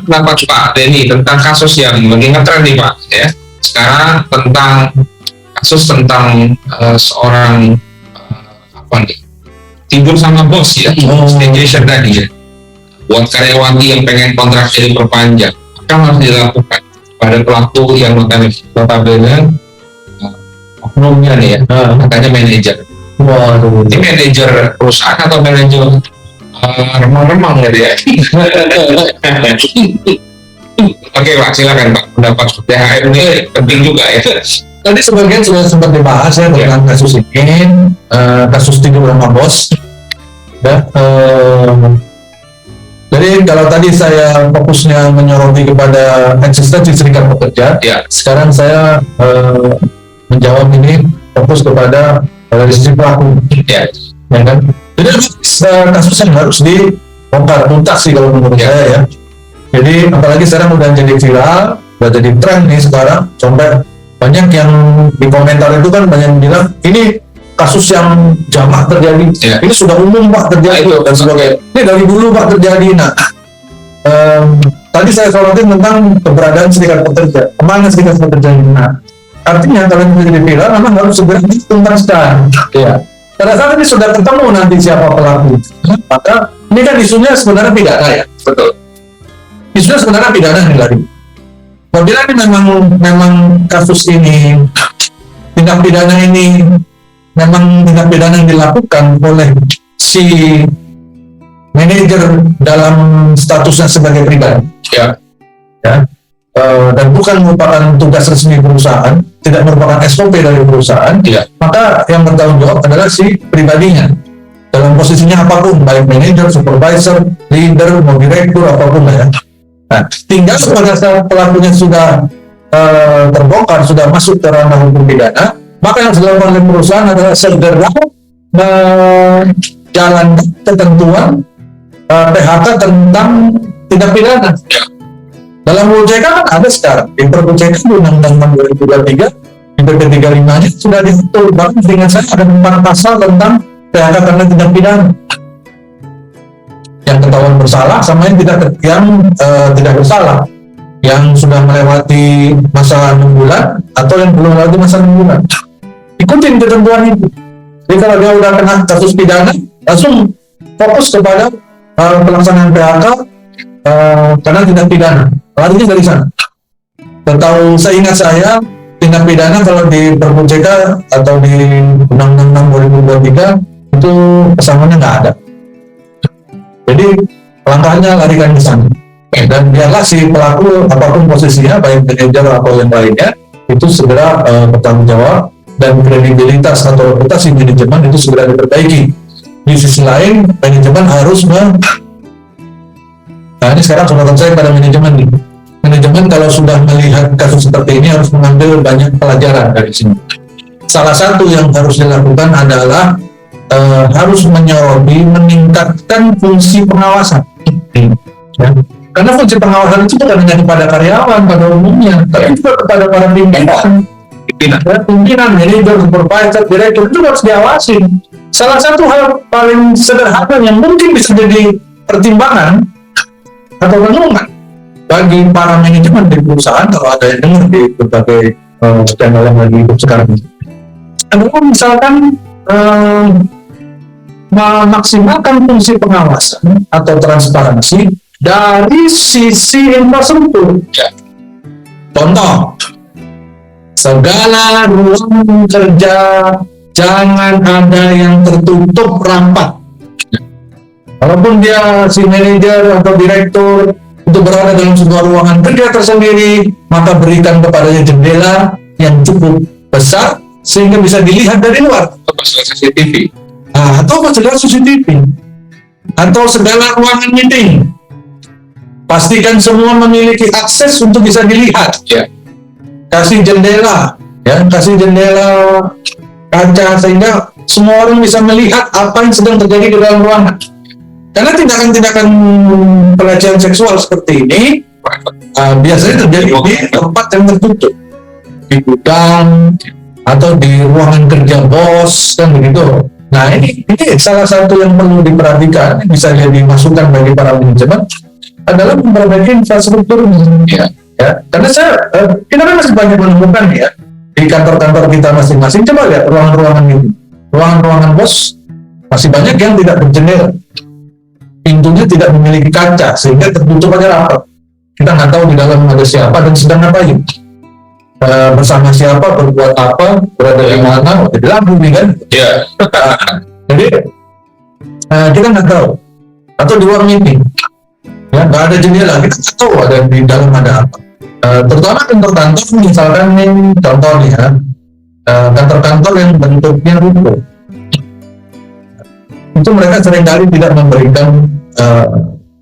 pendapat Pak Denny tentang kasus yang lagi ngetren nih Pak ya. Sekarang tentang kasus tentang seorang apa nih, tidur sama bos ya, staycation tadi ya. Buat karyawati yang pengen kontraknya diperpanjang, apa yang harus dilakukan pada pelaku yang notabene oknumnya nih ya, katanya manajer. Waduh. Ini manajer perusahaan atau manajer remang-remang gitu ya? Oke Pak, silakan Pak, pendapat THR ini penting juga ya. Tadi sebagian sudah sempat dibahas ya tentang kasus ini, kasus tidur sama bos. Ya, jadi kalau tadi saya fokusnya menyoroti kepada eksistensi serikat pekerja, Ya. sekarang saya menjawab ini fokus kepada dari sisi pelaku, Ya. kan? Jadi kasus yang harus dibongkar tuntas sih kalau menurut saya ya. Jadi apalagi sekarang udah jadi viral, udah jadi tren nih sekarang, sampai banyak yang di komentar itu kan banyak yang bilang ini kasus yang jamak terjadi, ini sudah umum Pak terjadi dan sebagainya. Ini dari dulu Pak terjadi. Nah, tadi saya sorotin tentang keberadaan serikat pekerja, kemana serikat pekerja ini. Nah, artinya kalau ini menjadi viral, memang harus segera dituntaskan. Ya. Pada saat ini sudah ketemu nanti siapa pelaku, maka ini kan isunya sebenarnya pidana ya. Betul. Isunya sebenarnya pidana nih lagi. Apabila ini memang kasus ini, tindak pidana ini memang tindak pidana yang dilakukan oleh si manajer dalam statusnya sebagai pribadi, ya, dan bukan merupakan tugas resmi perusahaan, tidak merupakan SOP dari perusahaan, maka yang bertanggung jawab adalah si pribadinya dalam posisinya apapun, baik manajer, supervisor, leader, mau direktur, apapun lah ya. Nah, tinggal pada saat pelakunya sudah terbongkar, sudah masuk ke ranah hukum pidana, maka yang harus dilakukan oleh perusahaan adalah segera menjalankan ketentuan PHK tentang tindak pidana. Dalam UJK kan ada sekarang, di UJK Undang-Undang 2023, di PP 35-nya sudah diatur, bahkan dengan saya ada 4 pasal tentang PHK karena tindak pidana. Yang ketahuan bersalah sama yang tidak bersalah, yang sudah melewati masa 6 bulan atau yang belum melewati masa 6 bulan. Ikutin ketentuan itu. Jadi kalau dia udah kena kasus pidana, langsung fokus kepada pelaksanaan PHK karena tindak pidana. Larinya dari sana. Setahu seingat saya, tindak pidana kalau di Perpu JK atau di Undang-Undang 2023 itu pesangonnya nggak ada. Jadi langkahnya larikan ke sana. Dan biarlah si pelaku apapun posisinya, baik manajer atau yang lainnya, itu segera bertanggung jawab dan kredibilitas atau reputasi manajemen itu segera diperbaiki. Di sisi lain, manajemen harus nah ini sekarang catatan saya pada manajemen nih. Manajemen kalau sudah melihat kasus seperti ini harus mengambil banyak pelajaran dari sini. Salah satu yang harus dilakukan adalah harus menyoroti, meningkatkan fungsi pengawasan. Ya. Karena fungsi pengawasan itu bukan hanya kepada karyawan pada umumnya, tapi juga kepada para pimpinan, manajer, supervisor, direktur itu harus diawasi. Salah satu hal paling sederhana yang mungkin bisa jadi pertimbangan atau renungan bagi para manajemen di perusahaan, kalau ada yang dengar di berbagai channel yang lagi hidup sekarang, adalah misalkan memaksimalkan fungsi pengawasan atau transparansi dari sisi infrastruktur. Contoh, segala ruang kerja jangan ada yang tertutup rapat. Walaupun dia si manajer atau direktur itu berada dalam sebuah ruangan kerja tersendiri, maka berikan kepadanya jendela yang cukup besar sehingga bisa dilihat dari luar. CCTV. Atau fasilitas CCTV, atau segala ruangan meeting, pastikan semua memiliki akses untuk bisa dilihat. Kasih jendela, kasih jendela kaca sehingga semua orang bisa melihat apa yang sedang terjadi di dalam ruangan. Karena tindakan-tindakan pelecehan seksual seperti ini biasanya terjadi di tempat yang tertutup, di gudang atau di ruangan kerja bos, kan begitu. Nah ini salah satu yang perlu diperhatikan, bisa jadi masukan bagi para manajemen adalah memperbaiki infrastruktur. Ya. Ya, karena kita kan masih banyak menemukan ya di kantor-kantor kita masing-masing. Coba lihat ruangan-ruangan itu, ruangan-ruangan bos masih banyak yang tidak berjendela, pintunya tidak memiliki kaca sehingga tertutup aja rapat. Kita nggak tahu di dalam ada siapa dan sedang ngapain, bersama siapa, berbuat apa, berada di mana, di lampu nih kan. Ya. Jadi kita nggak tahu. Atau di ruang meeting, ya nggak ada jendela, kita nggak tahu ada di dalam ada apa. Terutama kantor-kantor, misalkan nih contohnya kantor-kantor yang bentuknya ruko, itu mereka seringkali tidak memberikan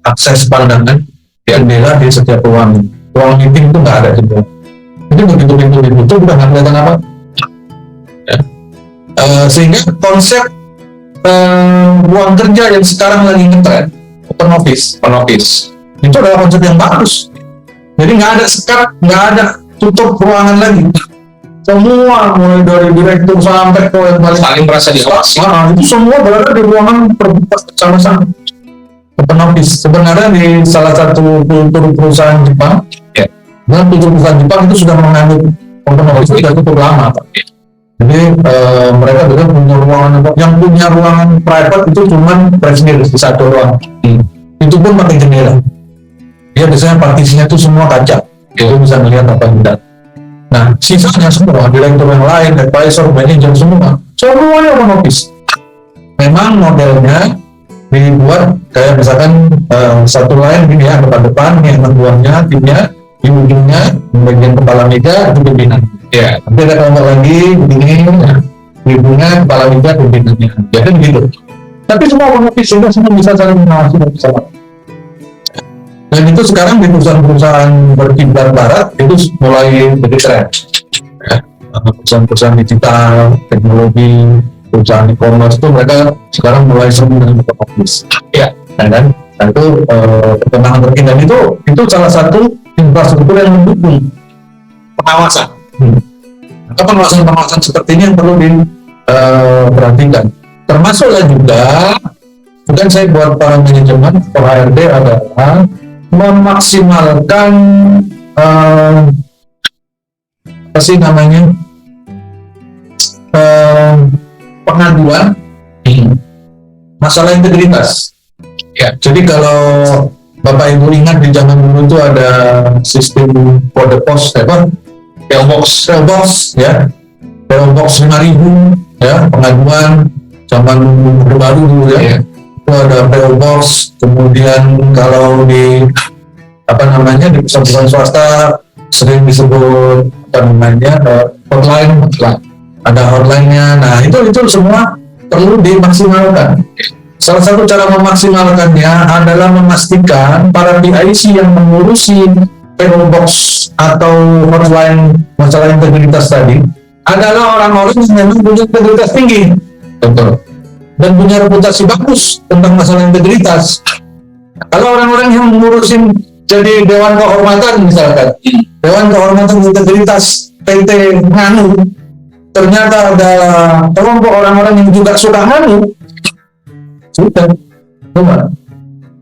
akses pandangan jendela di setiap ruang meeting itu nggak ada jendela. Jadi begitu pintu ditutup udah nggak kelihatan apa. Ya. Sehingga konsep ruang kerja yang sekarang lagi ngetren, open office itu adalah konsep yang bagus. Jadi nggak ada sekat, nggak ada tutup ruangan lagi. Semua mulai dari direktur sampai ke yang paling Saling merasa diawasi. itu semua berada di ruangan terbuka bersama-sama. Open office sebenarnya di salah satu kultur perusahaan Jepang, Ya. dan kultur perusahaan Jepang itu sudah menganut open office itu sudah cukup lama, Pak. Jadi mereka juga punya ruangan, yang punya ruangan private itu cuma presiden di satu ruangan. Itu pun pakai jendela. Dia biasanya partisinya itu semua kaca, itu bisa melihat apa yang tidak. Nah, sisanya semua direktur yang lain, advisor, manajer semuanya open office. Memang modelnya dibuat kayak misalkan satu line gini ya, depan ini anak buahnya, timnya, di ujungnya bagian kepala meja itu pimpinan. Ya. Nanti ada kelompok lagi begini, di ujungnya kepala meja pimpinannya. Jadi begitu. Tapi semua open office sehingga semua bisa saling mengawasi dan bersama. Dan itu sekarang di perusahaan-perusahaan berkiblat barat itu mulai jadi tren. Ya. Perusahaan-perusahaan digital, teknologi, perusahaan e-commerce itu mereka sekarang mulai sering dengan open office. Ya, kan? Nah itu perkembangan terkini dan itu salah satu infrastruktur yang mendukung Pengawasan. Maka pengawasan seperti ini yang perlu diperhatikan. Termasuklah juga, bukan saya buat para manajemen, para HRD adalah memaksimalkan apa sih namanya pengaduan masalah integritas. Ya. Jadi kalau Bapak Ibu ingat di zaman dulu itu ada sistem kode pos PO Box ya, PO Box 5.000 ya, pengaduan zaman Orde Baru dulu ya. Itu ada PO Box, kemudian kalau di di perusahaan swasta sering disebut hotline, ada hotline-nya. Nah itu semua perlu dimaksimalkan. Salah satu cara memaksimalkannya adalah memastikan para PIC yang mengurusi PO Box atau hotline masalah integritas tadi adalah orang-orang yang memang punya integritas tinggi, betul, dan punya reputasi bagus tentang masalah integritas. Kalau orang-orang yang mengurusin jadi Dewan Kehormatan misalkan, Dewan Kehormatan Integritas PT Nganu, ternyata ada kelompok orang-orang yang juga suka nganu, sudah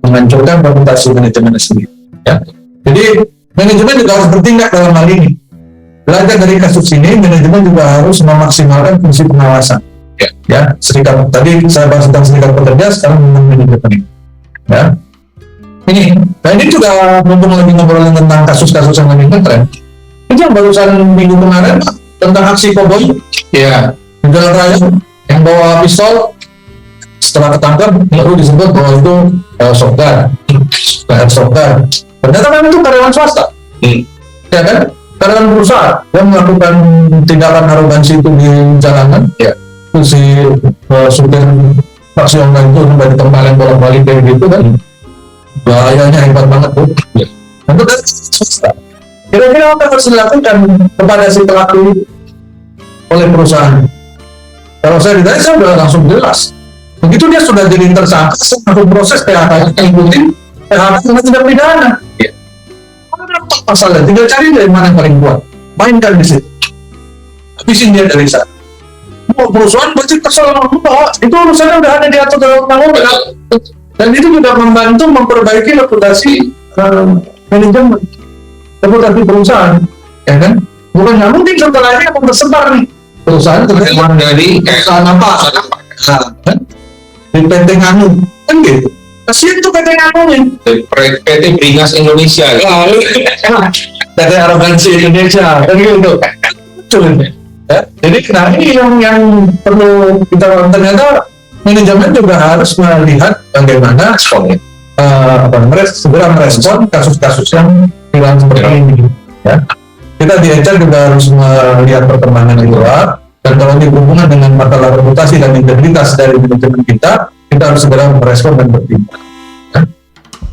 menghancurkan reputasi manajemen sendiri. Ya. Jadi manajemen juga harus bertindak dalam hal ini. Belajar dari kasus ini, manajemen juga harus memaksimalkan fungsi pengawasan. Ya, serikat tadi saya bahas tentang serikat pekerja, sekarang manajemen. Ya. Ini juga mumpung lagi ngobrolin tentang kasus-kasus yang lagi ngetren. Itu yang barusan minggu kemarin tentang aksi koboi, ya, di jalan raya yang bawa pistol. Setelah ketangkap baru disebut bahwa itu shotgun. Ternyata kan itu karyawan swasta, ya kan? Karyawan perusahaan yang melakukan tindakan arogansi itu di jalanan, ya. Itu si supir taksi online itu sampai ditempelin bolak-balik kayak gitu kan. Bahayanya hebat banget tuh. Ya. Itu kan swasta. Kira-kira apa yang harus dilakukan kepada si pelaku oleh perusahaan? Kalau saya ditanya, saya sudah langsung jelas. Begitu dia sudah jadi tersangka, satu proses PHK ikutin PHK dengan tindak pidana. Ya. Apa masalahnya? Tinggal cari dari mana yang paling kuat, mainkan di situ, habisin dia dari sana. Mau perusahaan berarti kesal itu urusannya udah ada diatur dalam undang-undang, dan itu juga membantu memperbaiki reputasi manajemen, reputasi perusahaan, ya kan? Bukan nggak mungkin setelahnya akan tersebar nih perusahaan Keluar dari perusahaan apa? Nah, kan? Di PT Nganu, kan gitu. Kasihan tuh PT Nganunya. PT Bringas Indonesia. PT Arogansi Indonesia, kan gitu. Betul ini. Ya, jadi nah ini yang perlu kita ternyata manajemen juga harus melihat bagaimana segera merespon kasus-kasus yang hilang seperti ini. Ya. Kita di HR juga harus melihat perkembangan di luar, dan kalau ini berhubungan dengan masalah reputasi dan integritas dari manajemen kita harus segera merespon dan bertindak. Ya.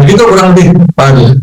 Begitu kurang lebih Pak Agus.